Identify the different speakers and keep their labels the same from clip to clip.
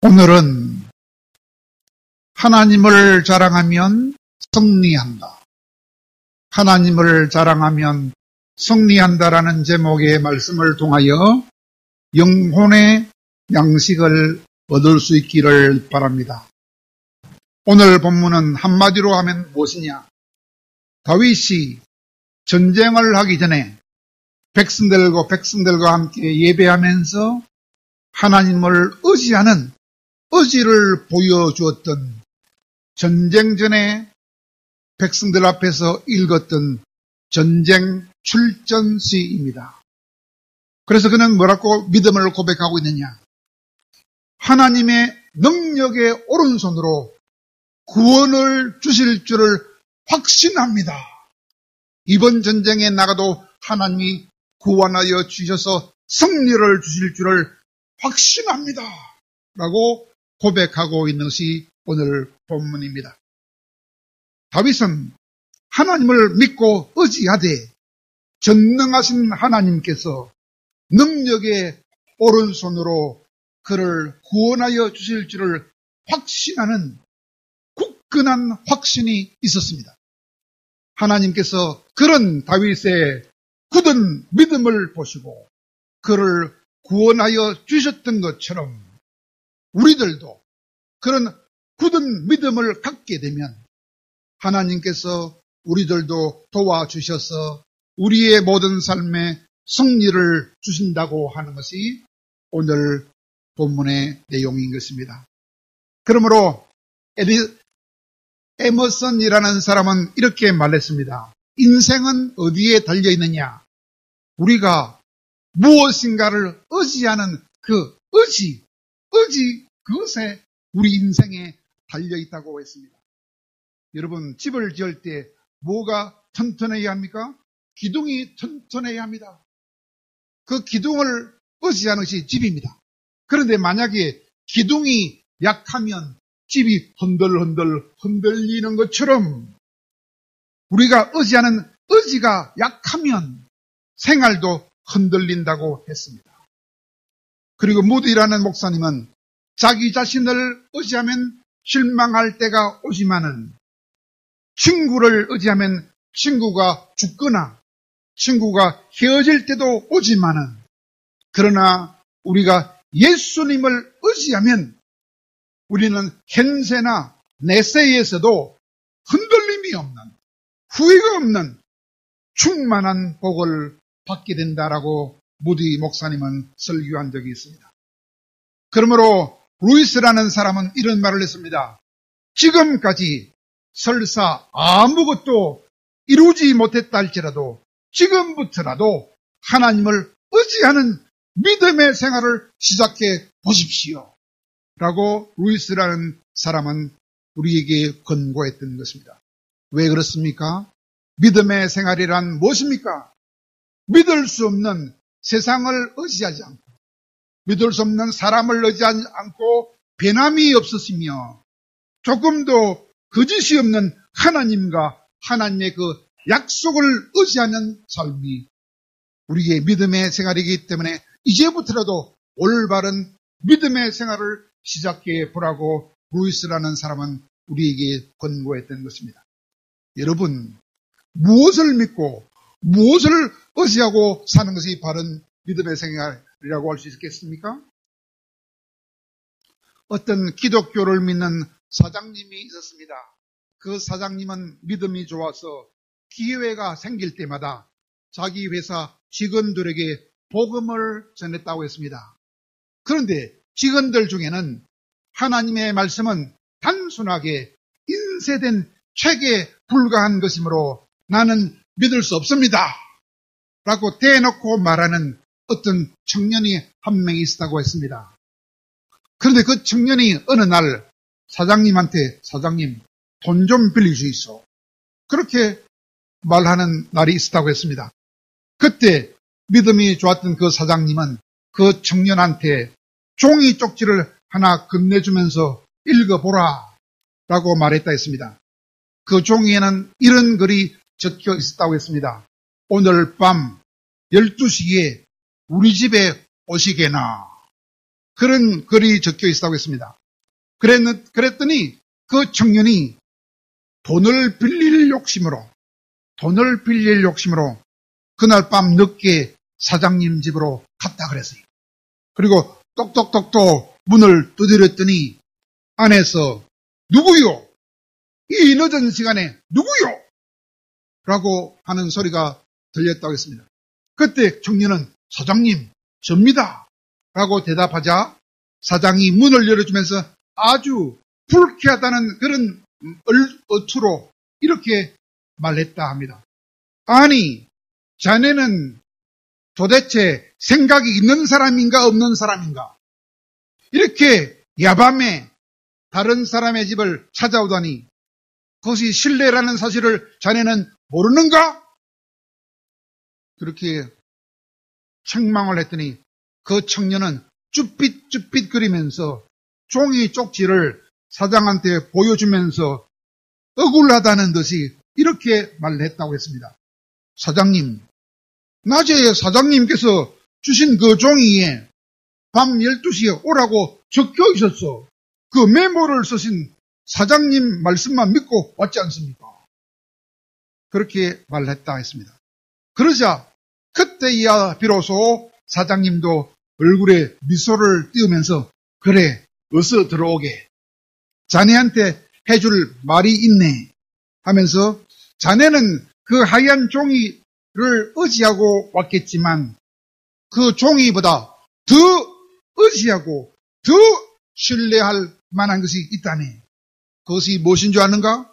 Speaker 1: 오늘은 하나님을 자랑하면 승리한다. 하나님을 자랑하면 승리한다라는 제목의 말씀을 통하여 영혼의 양식을 얻을 수 있기를 바랍니다. 오늘 본문은 한마디로 하면 무엇이냐? 다윗이 전쟁을 하기 전에 백성들과 함께 예배하면서 하나님을 의지하는 의지를 보여주었던 전쟁 전에 백성들 앞에서 읽었던 전쟁 출전시입니다. 그래서 그는 뭐라고 믿음을 고백하고 있느냐? 하나님의 능력의 오른손으로 구원을 주실 줄을 확신합니다. 이번 전쟁에 나가도 하나님이 구원하여 주셔서 승리를 주실 줄을 확신합니다. 라고 고백하고 있는 것이 오늘 본문입니다. 다윗은 하나님을 믿고 의지하되 전능하신 하나님께서 능력의 오른손으로 그를 구원하여 주실 줄을 확신하는 굳건한 확신이 있었습니다. 하나님께서 그런 다윗의 굳은 믿음을 보시고 그를 구원하여 주셨던 것처럼 우리들도 그런 굳은 믿음을 갖게 되면 하나님께서 우리들도 도와주셔서 우리의 모든 삶에 승리를 주신다고 하는 것이 오늘 본문의 내용인 것입니다. 그러므로 에머슨이라는 사람은 이렇게 말했습니다. 인생은 어디에 달려 있느냐? 우리가 무엇인가를 의지하는 그 의지 그것에 우리 인생에 달려 있다고 했습니다. 여러분, 집을 지을 때 뭐가 튼튼해야 합니까? 기둥이 튼튼해야 합니다. 그 기둥을 의지하는 것이 집입니다. 그런데 만약에 기둥이 약하면 집이 흔들리는 것처럼 우리가 의지하는 의지가 약하면 생활도 흔들린다고 했습니다. 그리고 무디라는 목사님은 자기 자신을 의지하면 실망할 때가 오지만은 친구를 의지하면 친구가 죽거나 친구가 헤어질 때도 오지만은 그러나 우리가 예수님을 의지하면 우리는 현세나 내세에서도 흔들림이 없는 후회가 없는 충만한 복을 받게 된다라고 무디 목사님은 설교한 적이 있습니다. 그러므로 루이스라는 사람은 이런 말을 했습니다. 지금까지 설사 아무것도 이루지 못했다 할지라도 지금부터라도 하나님을 의지하는 믿음의 생활을 시작해 보십시오. 라고 루이스라는 사람은 우리에게 권고했던 것입니다. 왜 그렇습니까? 믿음의 생활이란 무엇입니까? 믿을 수 없는 세상을 의지하지 않고 믿을 수 없는 사람을 의지하지 않고 변함이 없으시며 조금도 거짓이 없는 하나님과 하나님의 그 약속을 의지하는 삶이 우리의 믿음의 생활이기 때문에 이제부터라도 올바른 믿음의 생활을 시작해 보라고 루이스라는 사람은 우리에게 권고했던 것입니다. 여러분, 무엇을 믿고 무엇을 의지하고 사는 것이 바른 믿음의 생활이라고 할 수 있겠습니까? 어떤 기독교를 믿는 사장님이 있었습니다. 그 사장님은 믿음이 좋아서 기회가 생길 때마다 자기 회사 직원들에게 복음을 전했다고 했습니다. 그런데 직원들 중에는 하나님의 말씀은 단순하게 인쇄된 책에 불과한 것이므로 나는 믿을 수 없습니다. 라고 대놓고 말하는 어떤 청년이 한 명 있었다고 했습니다. 그런데 그 청년이 어느 날 사장님한테 사장님 돈 좀 빌려주이소. 그렇게 말하는 날이 있었다고 했습니다. 그때 믿음이 좋았던 그 사장님은 그 청년한테 종이 쪽지를 하나 건네주면서 읽어보라 라고 말했다 했습니다. 그 종이에는 이런 글이 적혀 있었다고 했습니다. 오늘 밤 12시에 우리 집에 오시게나. 그런 글이 적혀 있다고 했습니다. 그랬더니 그 청년이 돈을 빌릴 욕심으로 그날 밤 늦게 사장님 집으로 갔다 그랬어요. 그리고 똑똑똑똑 문을 두드렸더니 안에서 누구요? 이 늦은 시간에 누구요? 라고 하는 소리가 들렸다고 했습니다. 그때 청년은 사장님, 접니다. 라고 대답하자 사장이 문을 열어주면서 아주 불쾌하다는 그런 어투로 이렇게 말했다 합니다. 아니, 자네는 도대체 생각이 있는 사람인가 없는 사람인가? 이렇게 야밤에 다른 사람의 집을 찾아오다니 그것이 신뢰라는 사실을 자네는 모르는가? 그렇게 책망을 했더니 그 청년은 쭈삣쭈삣거리면서 종이 쪽지를 사장한테 보여주면서 억울하다는 듯이 이렇게 말했다고 했습니다. 사장님, 낮에 사장님께서 주신 그 종이에 밤 12시에 오라고 적혀 있었어. 그 메모를 쓰신 사장님 말씀만 믿고 왔지 않습니까? 그렇게 말했다 했습니다. 그러자 그때야 비로소 사장님도 얼굴에 미소를 띄우면서 그래, 어서 들어오게. 자네한테 해줄 말이 있네 하면서 자네는 그 하얀 종이를 의지하고 왔겠지만 그 종이보다 더 의지하고 더 신뢰할 만한 것이 있다네. 그것이 무엇인 줄 아는가?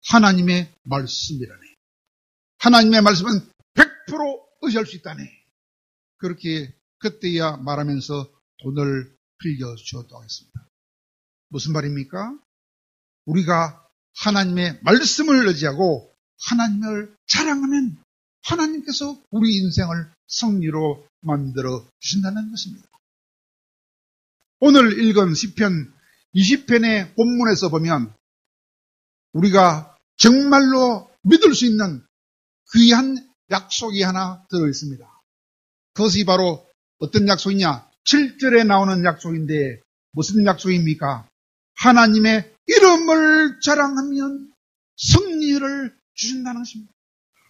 Speaker 1: 하나님의 말씀이라네. 하나님의 말씀은 100% 의지할 수 있다네. 그렇게 그때야 말하면서 돈을 빌려주었다고 했습니다. 무슨 말입니까? 우리가 하나님의 말씀을 의지하고 하나님을 자랑하면 하나님께서 우리 인생을 승리로 만들어 주신다는 것입니다. 오늘 읽은 시편 20편의 본문에서 보면 우리가 정말로 믿을 수 있는 귀한 약속이 하나 들어있습니다. 그것이 바로 어떤 약속이냐? 7절에 나오는 약속인데 무슨 약속입니까? 하나님의 이름을 자랑하면 승리를 주신다는 것입니다.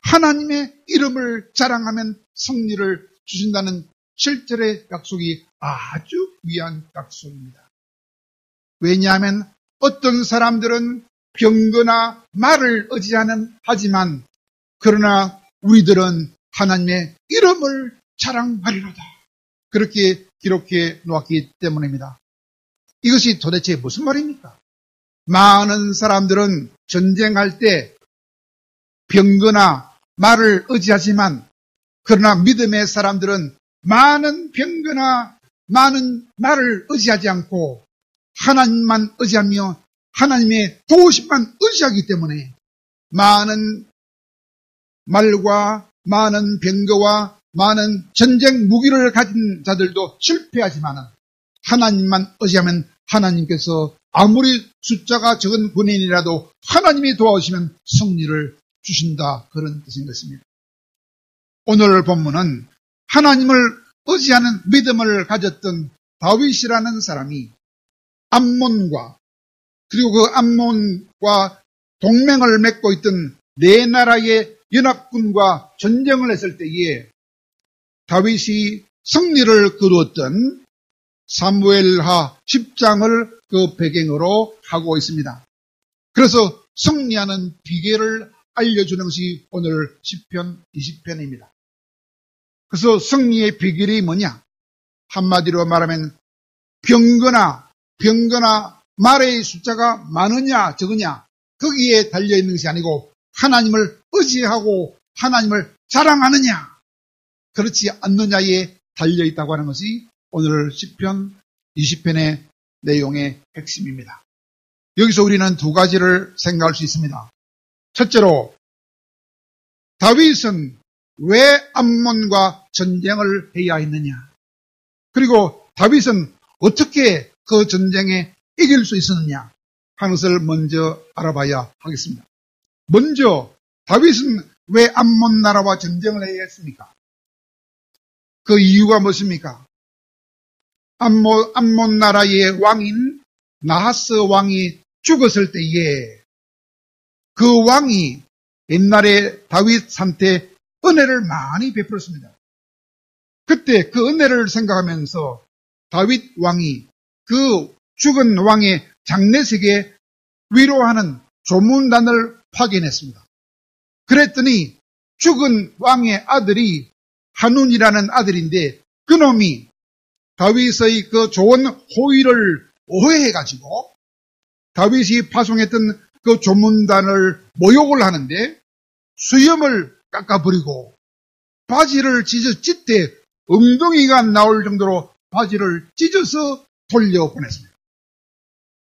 Speaker 1: 하나님의 이름을 자랑하면 승리를 주신다는 7절의 약속이 아주 귀한 약속입니다. 왜냐하면 어떤 사람들은 병거나 말을 하지만 그러나 우리들은 하나님의 이름을 자랑하리로다. 그렇게 기록해 놓았기 때문입니다. 이것이 도대체 무슨 말입니까? 많은 사람들은 전쟁할 때 병거나 말을 의지하지만 그러나 믿음의 사람들은 많은 병거나 많은 말을 의지하지 않고 하나님만 의지하며 하나님의 도우심만 의지하기 때문에 많은 말과 많은 병거와 많은 전쟁 무기를 가진 자들도 실패하지만 하나님만 의지하면 하나님께서 아무리 숫자가 적은 군인이라도 하나님이 도와주시면 승리를 주신다. 그런 뜻인 것입니다. 오늘 본문은 하나님을 의지하는 믿음을 가졌던 다윗이라는 사람이 암몬과 그리고 그 암몬과 동맹을 맺고 있던 네 나라의 연합군과 전쟁을 했을 때에 다윗이 승리를 거두었던 사무엘하 10장을 그 배경으로 하고 있습니다. 그래서 승리하는 비결을 알려주는 것이 오늘 시편 20편입니다. 그래서 승리의 비결이 뭐냐? 한마디로 말하면 병거나 말의 숫자가 많으냐 적으냐 거기에 달려있는 것이 아니고 하나님을 의지하고 하나님을 자랑하느냐 그렇지 않느냐에 달려있다고 하는 것이 오늘 시편 20편의 내용의 핵심입니다. 여기서 우리는 두 가지를 생각할 수 있습니다. 첫째로 다윗은 왜 암몬과 전쟁을 해야 했느냐? 그리고 다윗은 어떻게 그 전쟁에 이길 수 있었느냐 하는 것을 먼저 알아봐야 하겠습니다. 먼저 다윗은 왜 암몬 나라와 전쟁을 해야 했습니까? 그 이유가 무엇입니까? 암몬 나라의 왕인 나하스 왕이 죽었을 때에 그 왕이 옛날에 다윗한테 은혜를 많이 베풀었습니다. 그때 그 은혜를 생각하면서 다윗 왕이 그 죽은 왕의 장례식에 위로하는 조문단을 파견했습니다. 그랬더니 죽은 왕의 아들이 한운이라는 아들인데 그놈이 다윗의 그 좋은 호의를 오해해가지고 다윗이 파송했던 그 조문단을 모욕을 하는데 수염을 깎아버리고 바지를 찢대 엉덩이가 나올 정도로 바지를 찢어서 돌려보냈습니다.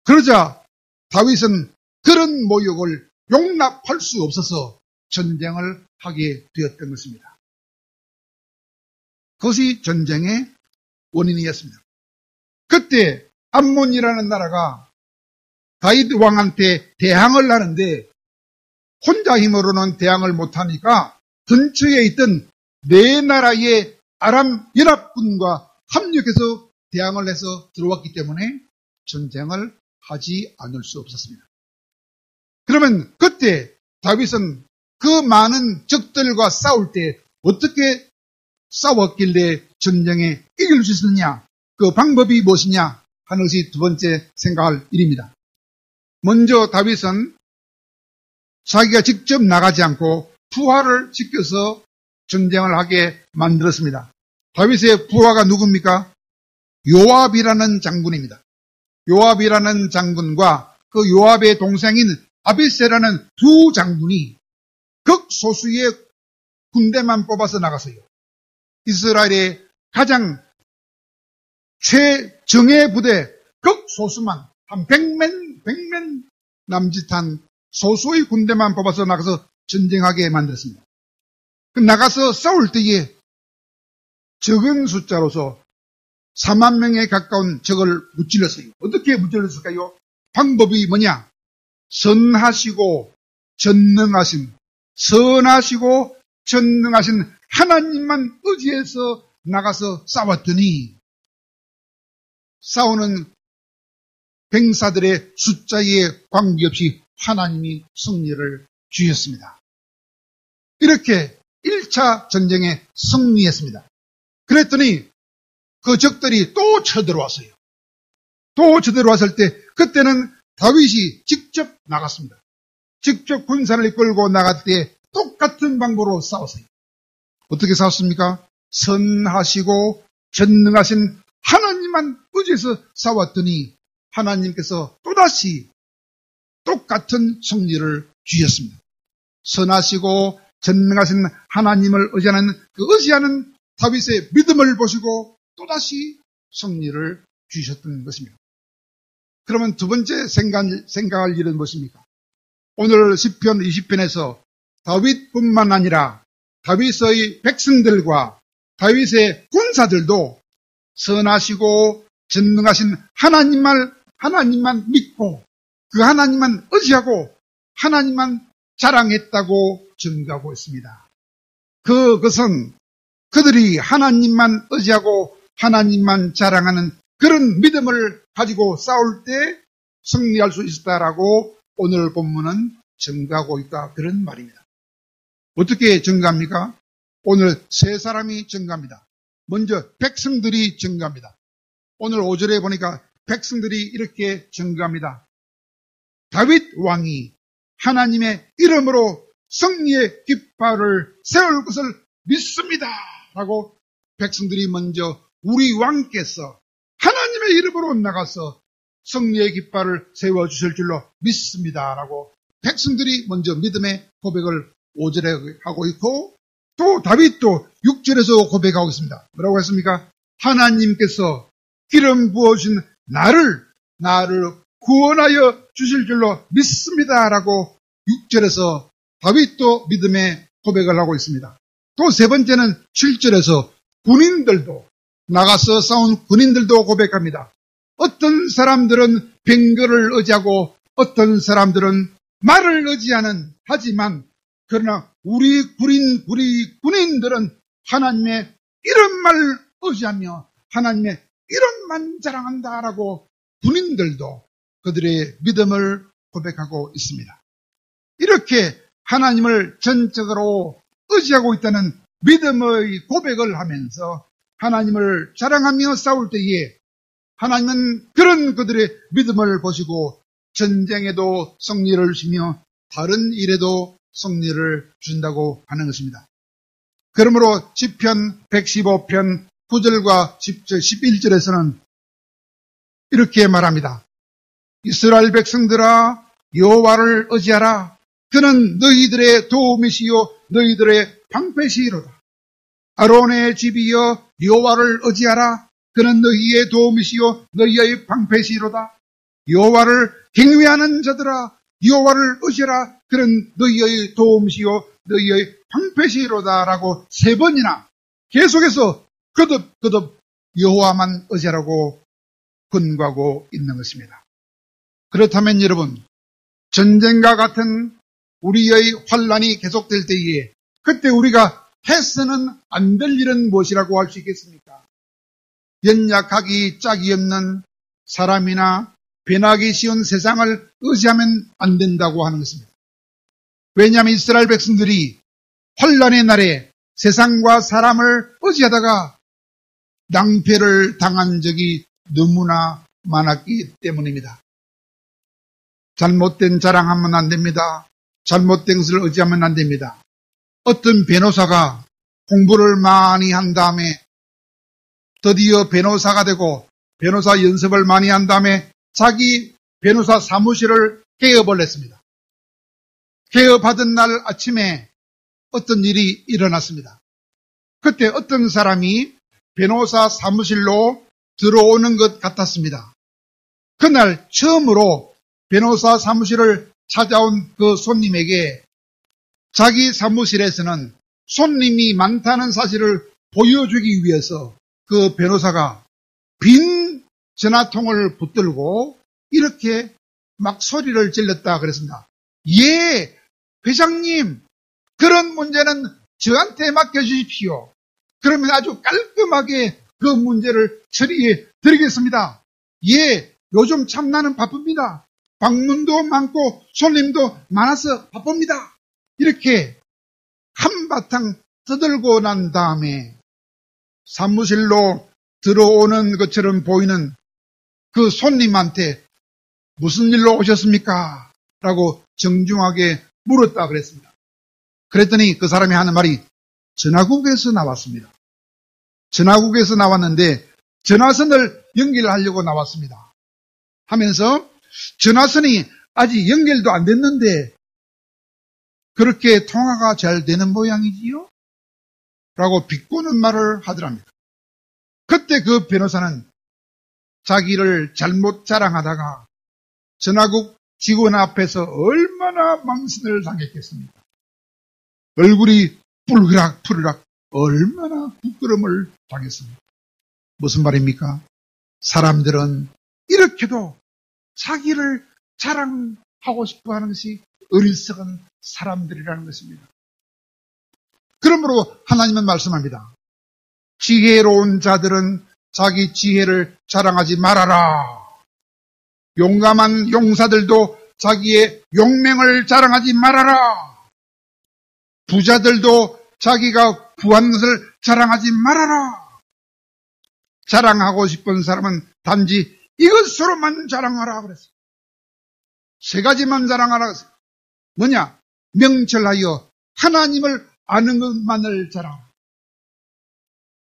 Speaker 1: 그러자 다윗은 그런 모욕을 용납할 수 없어서 전쟁을 하게 되었던 것입니다. 그것이 전쟁의 원인이었습니다. 그때 암몬이라는 나라가 다윗 왕한테 대항을 하는데 혼자 힘으로는 대항을 못하니까 근처에 있던 네 나라의 아람 연합군과 합력해서 대항을 해서 들어왔기 때문에 전쟁을 하지 않을 수 없었습니다. 그러면 그때 다윗은 그 많은 적들과 싸울 때 어떻게 싸웠길래 전쟁에 이길 수 있었느냐, 그 방법이 무엇이냐 하는 것이 두 번째 생각할 일입니다. 먼저 다윗은 자기가 직접 나가지 않고 부하를 시켜서 전쟁을 하게 만들었습니다. 다윗의 부하가 누굽니까? 요압이라는 장군입니다. 요압이라는 장군과 그 요압의 동생인 아비새라는 두 장군이 극소수의 군대만 뽑아서 나갔어요. 이스라엘의 가장 최정예 부대 극소수만 한 100명 남짓한 소수의 군대만 뽑아서 나가서 전쟁하게 만들었습니다. 나가서 싸울 때에 적은 숫자로서 4만 명에 가까운 적을 무찔렀어요. 어떻게 무찔렀을까요? 방법이 뭐냐? 선하시고 전능하신 하나님만 의지해서 나가서 싸웠더니 싸우는 병사들의 숫자에 관계없이 하나님이 승리를 주셨습니다. 이렇게 1차 전쟁에 승리했습니다. 그랬더니 그 적들이 또 쳐들어왔어요. 또 쳐들어왔을 때 그때는 다윗이 직접 나갔습니다. 직접 군사를 이끌고 나갈 때 똑같은 방법으로 싸웠어요. 어떻게 싸웠습니까? 선하시고 전능하신 하나님만 의지해서 싸웠더니 하나님께서 또다시 똑같은 승리를 주셨습니다. 선하시고 전능하신 하나님을 의지하는 다윗의 믿음을 보시고 또다시 승리를 주셨던 것입니다. 그러면 두 번째 생각할 일은 무엇입니까? 오늘 시편 20편에서 다윗뿐만 아니라 다윗의 백성들과 다윗의 군사들도 선하시고 전능하신 하나님만 믿고 그 하나님만 의지하고 하나님만 자랑했다고 증거하고 있습니다. 그것은 그들이 하나님만 의지하고 하나님만 자랑하는 그런 믿음을 가지고 싸울 때 승리할 수 있었다라고 오늘 본문은 증거하고 있다, 그런 말입니다. 어떻게 증거합니까? 오늘 세 사람이 증거합니다. 먼저 백성들이 증거합니다. 오늘 5절에 보니까 백성들이 이렇게 증거합니다. 다윗 왕이 하나님의 이름으로 승리의 깃발을 세울 것을 믿습니다 라고 백성들이 먼저 우리 왕께서 하나님의 이름으로 나가서 승리의 깃발을 세워주실 줄로 믿습니다 라고 백성들이 먼저 믿음의 고백을 5절에 하고 있고, 또 다윗도 6절에서 고백하고 있습니다. 뭐라고 했습니까? 하나님께서 기름 부어주신 나를 구원하여 주실 줄로 믿습니다 라고 6절에서 다윗도 믿음의 고백을 하고 있습니다. 또 세 번째는 7절에서 군인들도, 나가서 싸운 군인들도 고백합니다. 어떤 사람들은 병거를 의지하고 어떤 사람들은 말을 의지하는, 하지만 그러나 우리 군인들은 하나님의 이름만을 의지하며 하나님의 이런만 자랑한다라고 군인들도 그들의 믿음을 고백하고 있습니다. 이렇게 하나님을 전적으로 의지하고 있다는 믿음의 고백을 하면서 하나님을 자랑하며 싸울 때에 하나님은 그런 그들의 믿음을 보시고 전쟁에도 승리를 주시며 다른 일에도 승리를 주신다고 하는 것입니다. 그러므로 시편 115편 9절과 10절, 11절에서는 이렇게 말합니다. 이스라엘 백성들아 여호와를 의지하라. 그는 너희들의 도움이시요 너희들의 방패시로다. 아론의 집이여 여호와를 의지하라. 그는 너희의 도움이시요 너희의 방패시로다. 여호와를 경외하는 자들아 여호와를 의지하라. 그는 너희의 도움이시요 너희의 방패시로다라고 3번이나 계속해서 거듭 여호와만 의지하라고 권고하고 있는 것입니다. 그렇다면 여러분, 전쟁과 같은 우리의 환란이 계속될 때에 그때 우리가 해서는 안 될 일은 무엇이라고 할 수 있겠습니까? 연약하기 짝이 없는 사람이나 변하기 쉬운 세상을 의지하면 안 된다고 하는 것입니다. 왜냐하면 이스라엘 백성들이 환란의 날에 세상과 사람을 의지하다가 낭패를 당한 적이 너무나 많았기 때문입니다. 잘못된 자랑하면 안 됩니다. 잘못된 것을 의지하면 안 됩니다. 어떤 변호사가 공부를 많이 한 다음에 드디어 변호사가 되고 변호사 연습을 많이 한 다음에 자기 변호사 사무실을 개업을 했습니다. 개업하던 날 아침에 어떤 일이 일어났습니다. 그때 어떤 사람이 변호사 사무실로 들어오는 것 같았습니다. 그날 처음으로 변호사 사무실을 찾아온 그 손님에게 자기 사무실에서는 손님이 많다는 사실을 보여주기 위해서 그 변호사가 빈 전화통을 붙들고 이렇게 막 소리를 질렀다 그랬습니다. 예, 회장님, 그런 문제는 저한테 맡겨주십시오. 그러면 아주 깔끔하게 그 문제를 처리해 드리겠습니다. 예, 요즘 참 나는 바쁩니다. 방문도 많고 손님도 많아서 바쁩니다. 이렇게 한바탕 떠들고 난 다음에 사무실로 들어오는 것처럼 보이는 그 손님한테 무슨 일로 오셨습니까? 라고 정중하게 물었다 그랬습니다. 그랬더니 그 사람이 하는 말이 전화국에서 나왔습니다. 전화국에서 나왔는데 전화선을 연결하려고 나왔습니다. 하면서 전화선이 아직 연결도 안 됐는데 그렇게 통화가 잘 되는 모양이지요? 라고 비꼬는 말을 하더랍니다. 그때 그 변호사는 자기를 잘못 자랑하다가 전화국 직원 앞에서 얼마나 망신을 당했겠습니까? 얼굴이 뿔그락 얼마나 부끄러움을 당했습니까? 무슨 말입니까? 사람들은 이렇게도 자기를 자랑하고 싶어 하는 것이 어리석은 사람들이라는 것입니다. 그러므로 하나님은 말씀합니다. 지혜로운 자들은 자기 지혜를 자랑하지 말아라. 용감한 용사들도 자기의 용맹을 자랑하지 말아라. 부자들도 자기가 구한 것을 자랑하지 말아라. 자랑하고 싶은 사람은 단지 이것으로만 자랑하라 그랬어요. 3가지만 자랑하라 그랬어요. 뭐냐? 명철하여 하나님을 아는 것만을 자랑하라.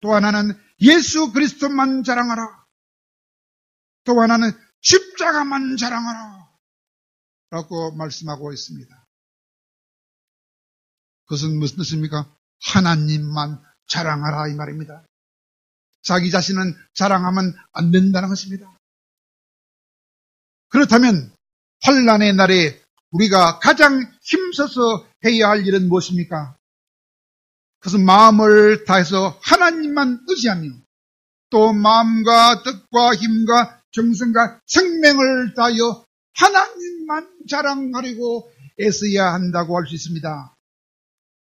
Speaker 1: 또 하나는 예수 그리스도만 자랑하라. 또 하나는 십자가만 자랑하라. 라고 말씀하고 있습니다. 그것은 무슨 뜻입니까? 하나님만 자랑하라 이 말입니다. 자기 자신은 자랑하면 안 된다는 것입니다. 그렇다면 환난의 날에 우리가 가장 힘써서 해야 할 일은 무엇입니까? 그것은 마음을 다해서 하나님만 의지하며 또 마음과 뜻과 힘과 정성과 생명을 다하여 하나님만 자랑하려고 애써야 한다고 할 수 있습니다.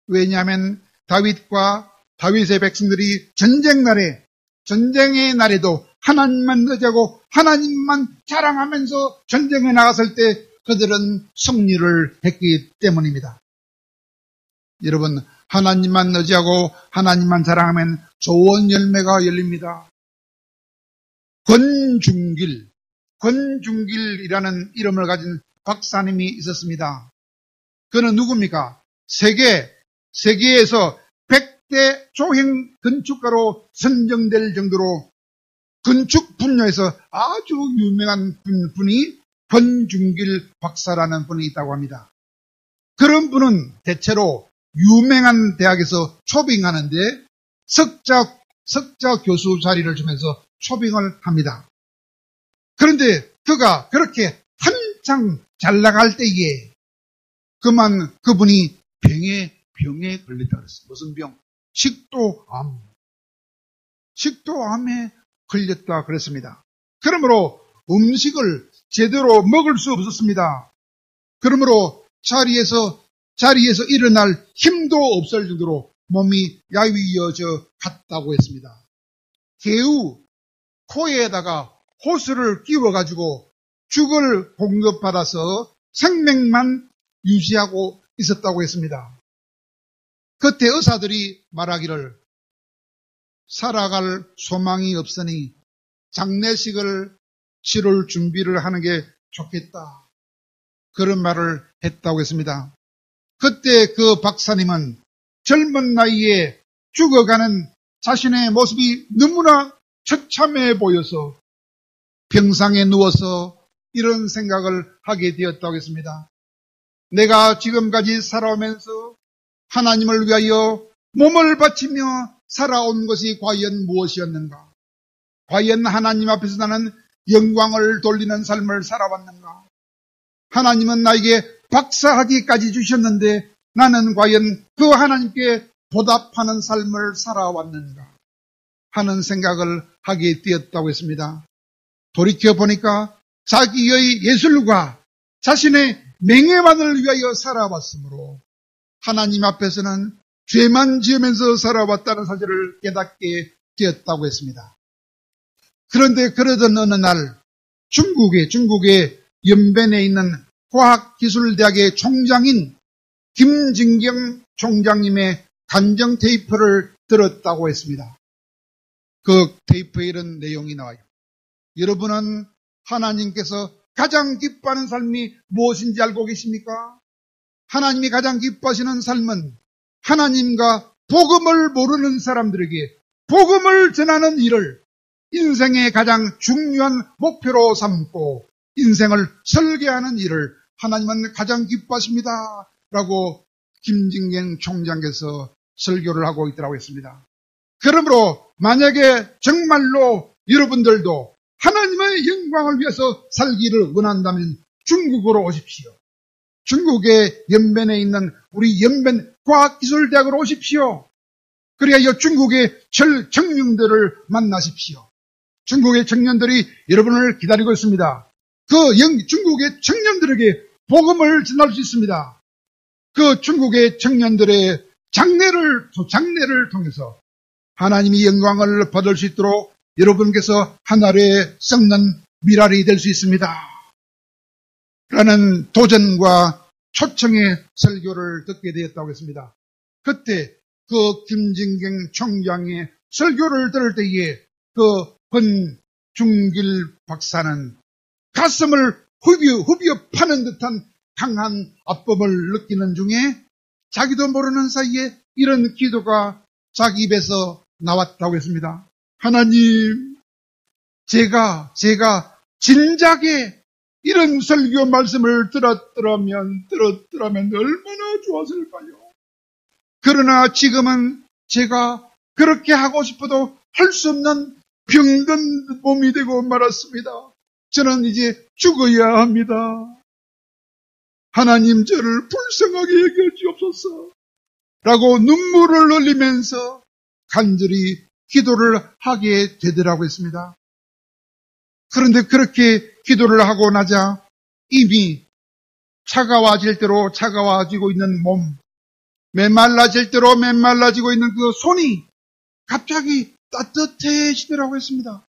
Speaker 1: 왜냐하면 다윗과 다윗의 백성들이 전쟁의 날에도 하나님만 의지하고 하나님만 자랑하면서 전쟁에 나갔을 때 그들은 승리를 했기 때문입니다. 여러분, 하나님만 의지하고 하나님만 자랑하면 좋은 열매가 열립니다. 권중길이라는 이름을 가진 박사님이 있었습니다. 그는 누굽니까? 세계에서 100대 조형 건축가로 선정될 정도로 건축 분야에서 아주 유명한 분이 권중길 박사라는 분이 있다고 합니다. 그런 분은 대체로 유명한 대학에서 초빙하는데 석자 교수 자리를 주면서 초빙을 합니다. 그런데 그가 그렇게 한창 잘 나갈 때에 그분이 병에 걸렸다 그랬어요. 무슨 병? 식도암에 걸렸다 그랬습니다. 그러므로 음식을 제대로 먹을 수 없었습니다. 그러므로 자리에서 일어날 힘도 없을 정도로 몸이 야위어져 갔다고 했습니다. 개우 코에다가 호스를 끼워가지고 죽을 공급받아서 생명만 유지하고 있었다고 했습니다. 그때 의사들이 말하기를 살아갈 소망이 없으니 장례식을 치를 준비를 하는 게 좋겠다. 그런 말을 했다고 했습니다. 그때 그 박사님은 젊은 나이에 죽어가는 자신의 모습이 너무나 처참해 보여서 병상에 누워서 이런 생각을 하게 되었다고 했습니다. 내가 지금까지 살아오면서 하나님을 위하여 몸을 바치며 살아온 것이 과연 무엇이었는가? 과연 하나님 앞에서 나는 영광을 돌리는 삶을 살아왔는가? 하나님은 나에게 박사학위까지 주셨는데 나는 과연 그 하나님께 보답하는 삶을 살아왔는가? 하는 생각을 하게 되었다고 했습니다. 돌이켜보니까 자기의 예술과 자신의 명예만을 위하여 살아왔으므로 하나님 앞에서는 죄만 지으면서 살아왔다는 사실을 깨닫게 되었다고 했습니다. 그런데 그러던 어느 날 중국의 연변에 있는 과학기술대학의 총장인 김진경 총장님의 간정 테이프를 들었다고 했습니다. 그 테이프에 이런 내용이 나와요. 여러분은 하나님께서 가장 기뻐하는 삶이 무엇인지 알고 계십니까? 하나님이 가장 기뻐하시는 삶은 하나님과 복음을 모르는 사람들에게 복음을 전하는 일을 인생의 가장 중요한 목표로 삼고 인생을 설계하는 일을 하나님은 가장 기뻐하십니다. 라고 김진경 총장께서 설교를 하고 있더라고 했습니다. 그러므로 만약에 정말로 여러분들도 하나님의 영광을 위해서 살기를 원한다면 중국으로 오십시오. 중국의 연변에 있는 우리 연변 과학기술대학으로 오십시오. 그래야 중국의 청년들을 만나십시오. 중국의 청년들이 여러분을 기다리고 있습니다. 중국의 청년들에게 복음을 전할 수 있습니다. 그 중국의 청년들의 장례를 통해서 하나님이 영광을 받을 수 있도록 여러분께서 하늘에 썩는 미랄이 될 수 있습니다. 라는 도전과 초청의 설교를 듣게 되었다고 했습니다. 그때 그 김진경 총장의 설교를 들을 때에 그 권중길 박사는 가슴을 후벼 파는 듯한 강한 아픔을 느끼는 중에 자기도 모르는 사이에 이런 기도가 자기 입에서 나왔다고 했습니다. 하나님, 제가 진작에 이런 설교 말씀을 들었더라면 얼마나 좋았을까요? 그러나 지금은 제가 그렇게 하고 싶어도 할 수 없는 병든 몸이 되고 말았습니다. 저는 이제 죽어야 합니다. 하나님 저를 불쌍하게 여겨 주옵소서. 라고 눈물을 흘리면서 간절히 기도를 하게 되더라고 했습니다. 그런데 그렇게 기도를 하고 나자 이미 차가워질 대로 차가워지고 있는 몸, 메말라질 대로 메말라지고 있는 그 손이 갑자기 따뜻해지더라고 했습니다.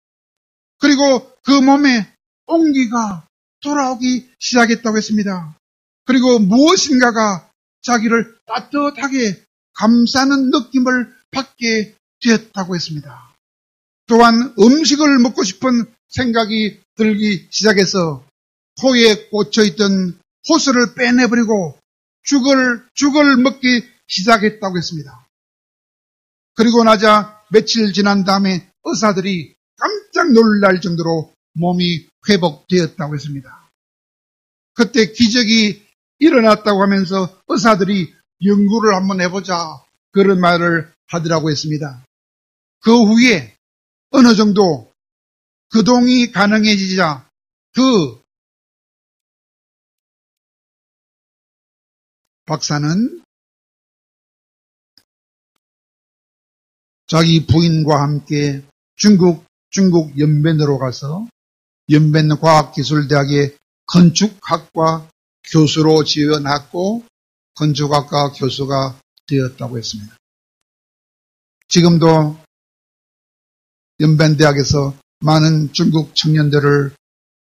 Speaker 1: 그리고 그 몸에 온기가 돌아오기 시작했다고 했습니다. 그리고 무엇인가가 자기를 따뜻하게 감싸는 느낌을 받게 되었다고 했습니다. 또한 음식을 먹고 싶은 생각이 들기 시작해서 코에 꽂혀있던 호스를 빼내버리고 죽을 먹기 시작했다고 했습니다. 그리고 나자 며칠 지난 다음에 의사들이 깜짝 놀랄 정도로 몸이 회복되었다고 했습니다. 그때 기적이 일어났다고 하면서 의사들이 연구를 한번 해보자 그런 말을 하더라고 했습니다. 그 후에 어느 정도 그동이 가능해지자 그 박사는 자기 부인과 함께 중국 연변으로 가서 연변과학기술대학의 건축학과 교수로 지원했고 건축학과 교수가 되었다고 했습니다. 지금도 연변대학에서 많은 중국 청년들을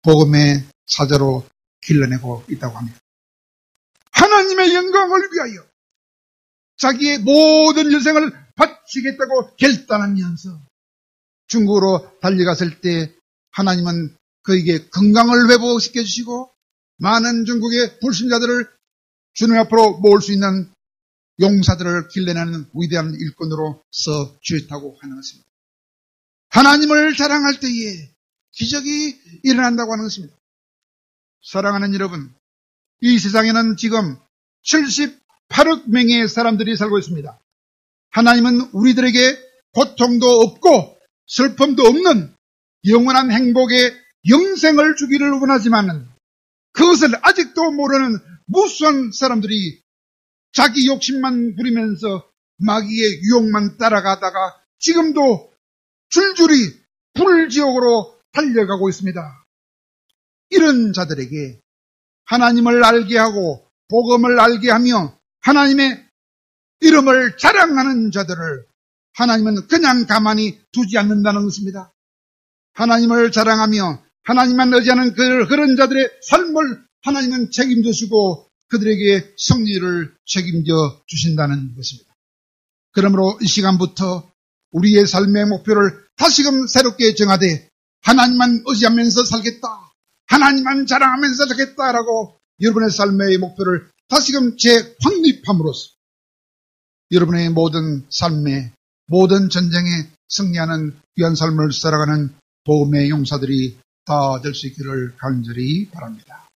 Speaker 1: 복음의 사자로 길러내고 있다고 합니다. 하나님의 영광을 위하여 자기의 모든 여생을 바치겠다고 결단하면서 중국으로 달려갔을 때 하나님은 그에게 건강을 회복시켜 주시고 많은 중국의 불신자들을 주님 앞으로 모을 수 있는 용사들을 길러내는 위대한 일꾼으로 써 주셨다고 하는 것입니다. 하나님을 자랑할 때에 기적이 일어난다고 하는 것입니다. 사랑하는 여러분, 이 세상에는 지금 78억 명의 사람들이 살고 있습니다. 하나님은 우리들에게 고통도 없고 슬픔도 없는 영원한 행복의 영생을 주기를 원하지만 그것을 아직도 모르는 무수한 사람들이 자기 욕심만 부리면서 마귀의 유혹만 따라가다가 지금도 줄줄이 불지옥으로 달려가고 있습니다. 이런 자들에게 하나님을 알게 하고 복음을 알게 하며 하나님의 이름을 자랑하는 자들을 하나님은 그냥 가만히 두지 않는다는 것입니다. 하나님을 자랑하며 하나님만 의지하는 그런 자들의 삶을 하나님은 책임져주고 그들에게 승리를 책임져 주신다는 것입니다. 그러므로 이 시간부터 우리의 삶의 목표를 다시금 새롭게 정하되 하나님만 의지하면서 살겠다, 하나님만 자랑하면서 살겠다라고 여러분의 삶의 목표를 다시금 재확립함으로써 여러분의 모든 삶에 모든 전쟁에 승리하는 귀한 삶을 살아가는 복음의 용사들이 다 될 수 있기를 간절히 바랍니다.